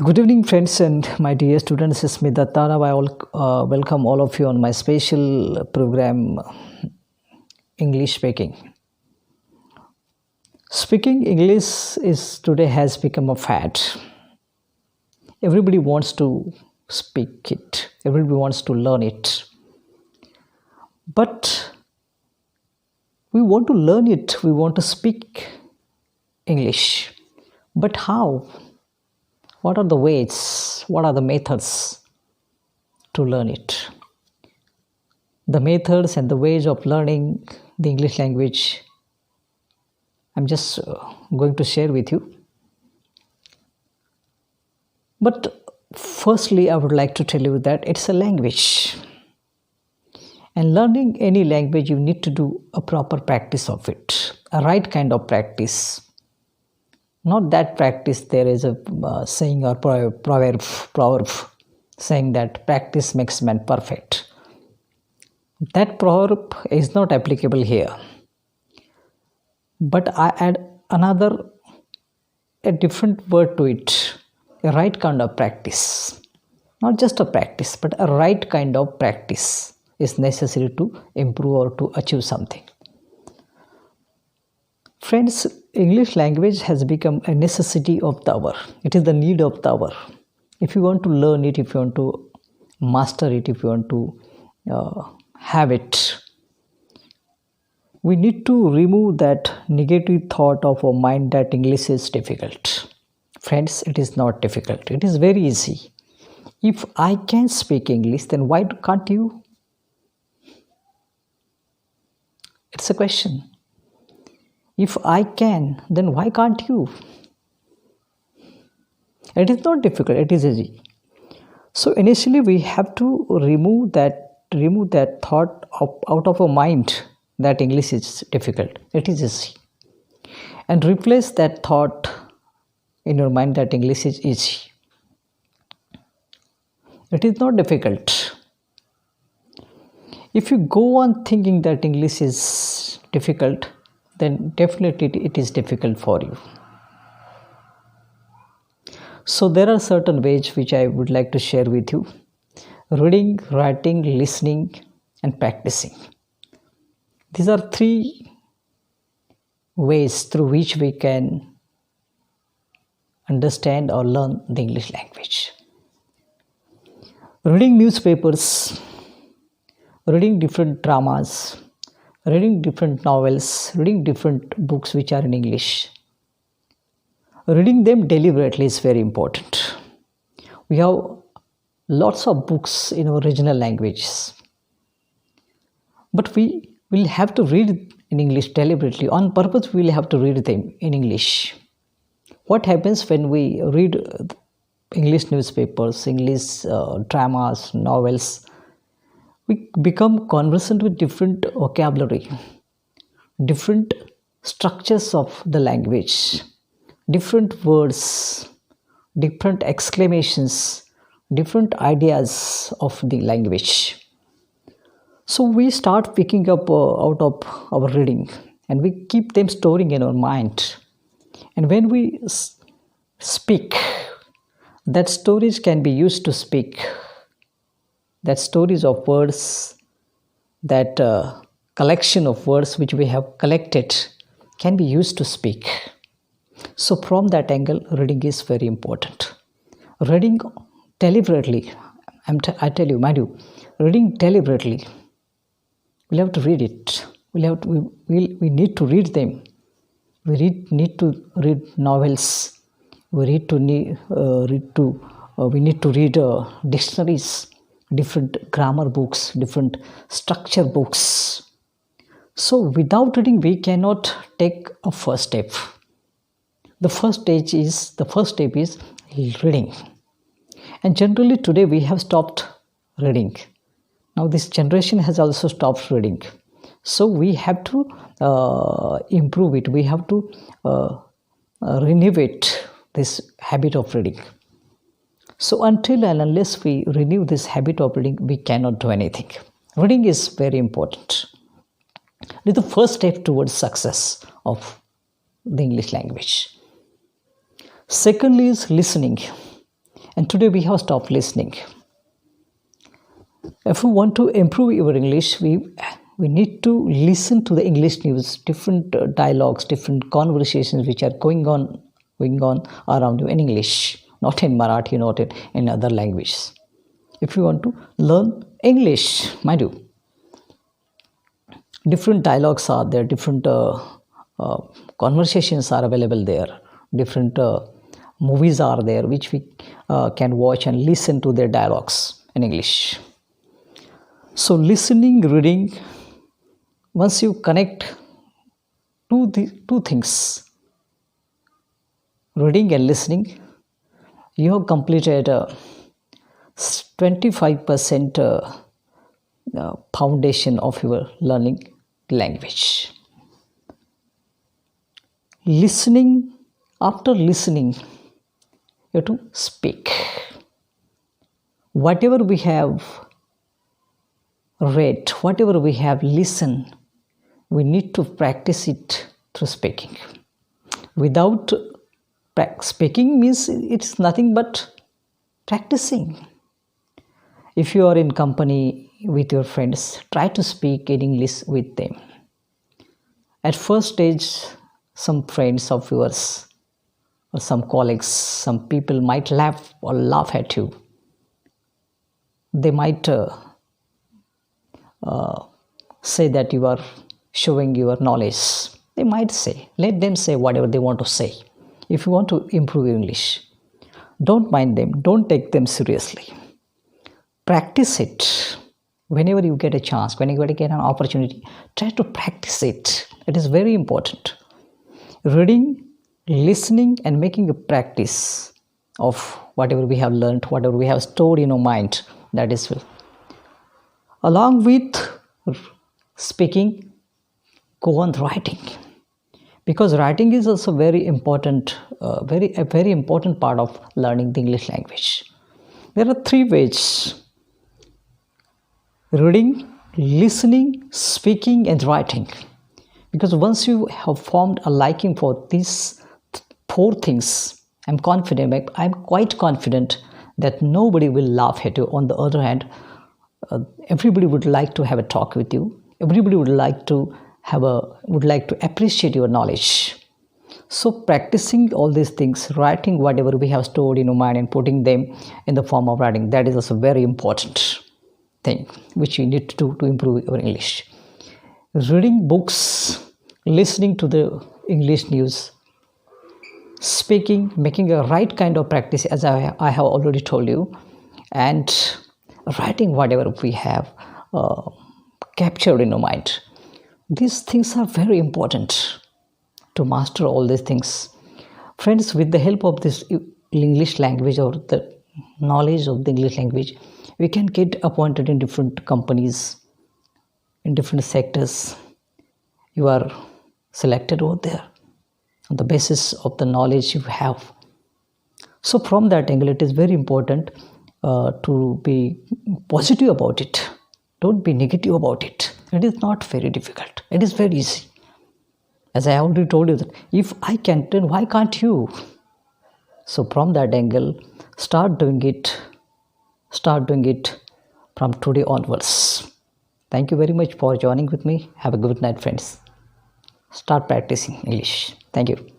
Good evening, friends, and my dear students. It's me, Dattara. Welcome all of you on my special program, English Speaking. Speaking English is today has become a fad. Everybody wants to speak it. Everybody wants to learn it. But we want to learn it. We want to speak English. But how? What are the ways? What are the methods to learn it? The methods and the ways of learning the English language, I'm just going to share with you. But firstly, I would like to tell you that it's a language. And learning any language, you need to do a proper practice of it, a right kind of practice. Not that practice, there is a saying or proverb saying that practice makes man perfect. That proverb is not applicable here. But I add a different word to it, a right kind of practice. Not just a practice, but a right kind of practice is necessary to improve or to achieve something. Friends, English language has become a necessity of the hour. It is the need of the hour. If you want to learn it, if you want to master it, if you want to have it, we need to remove that negative thought of our mind that English is difficult. Friends, it is not difficult. It is very easy. If I can speak English, then why can't you? It's a question. If I can, then why can't you? It is not difficult, it is easy. So initially we have to remove that thought out of our mind that English is difficult. It is easy. And replace that thought in your mind that English is easy. It is not difficult. If you go on thinking that English is difficult, then definitely it is difficult for you. So there are certain ways which I would like to share with you. Reading, writing, listening, and practicing. These are three ways through which we can understand or learn the English language. Reading newspapers, reading different dramas, reading different novels, reading different books which are in English. Reading them deliberately is very important. We have lots of books in our original languages. But we will have to read in English deliberately. On purpose, we will have to read them in English. What happens when we read English newspapers, English dramas, novels? We become conversant with different vocabulary, different structures of the language, different words, different exclamations, different ideas of the language. So we start picking up out of our reading and we keep them storing in our mind. And when we speak, that storage can be used to speak. That stories of words, that collection of words which we have collected can be used to speak. So from that angle, reading is very important. Reading deliberately, I tell you, mind you, reading deliberately. We'll have to read it. We need to read them. We need to read novels. We need to read dictionaries, different grammar books, different structure books. So without reading, we cannot take a first step. The first step is reading. And generally today we have stopped reading. Now this generation has also stopped reading. So we have to improve it. We have to renovate this habit of reading. So until and unless we renew this habit of reading, we cannot do anything. Reading is very important. It is the first step towards success of the English language. Secondly is listening. and today we have stopped listening. If we want to improve your English, we need to listen to the English news, different dialogues, different conversations which are going on around you in English, not in Marathi, not in other languages. If you want to learn English, mind you, different dialogues are there, different conversations are available there, different movies are there which we can watch and listen to their dialogues in English. So listening, reading, once you connect the two things, reading and listening, you have completed 25% foundation of your learning language. Listening, after listening, you have to speak. Whatever we have read, whatever we have listened, we need to practice it through speaking. Without speaking means it's nothing but practicing. If you are in company with your friends, try to speak in English with them. At first stage, some friends of yours or some colleagues, some people might laugh at you. They might say that you are showing your knowledge. They might say, let them say whatever they want to say. If you want to improve your English, don't mind them, don't take them seriously. Practice it. Whenever you get a chance, whenever you get an opportunity, try to practice it. It is very important. Reading, listening, and making a practice of whatever we have learned, whatever we have stored in our mind, that is well. Along with speaking, go on writing, because writing is also very important, a very important part of learning the English language. There are three ways: reading, listening, speaking, and writing. Because once you have formed a liking for these four things, I'm quite confident that nobody will laugh at you. On the other hand, everybody would like to have a talk with you. Everybody would like to appreciate your knowledge. So practicing all these things, writing whatever we have stored in our mind and putting them in the form of writing, that is also very important thing which we need to do to improve our English. Reading books, listening to the English news, speaking, making a right kind of practice, as I have already told you, and writing whatever we have captured in our mind. These things are very important to master all these things. Friends, with the help of this English language or the knowledge of the English language, we can get appointed in different companies, in different sectors. You are selected over there on the basis of the knowledge you have. So from that angle, it is very important to be positive about it. Don't be negative about it. It is not very difficult. It is very easy. As I already told you that if I can, then why can't you? So from that angle, start doing it from today onwards. Thank you very much for joining with me. Have a good night, friends. Start practicing English. Thank you.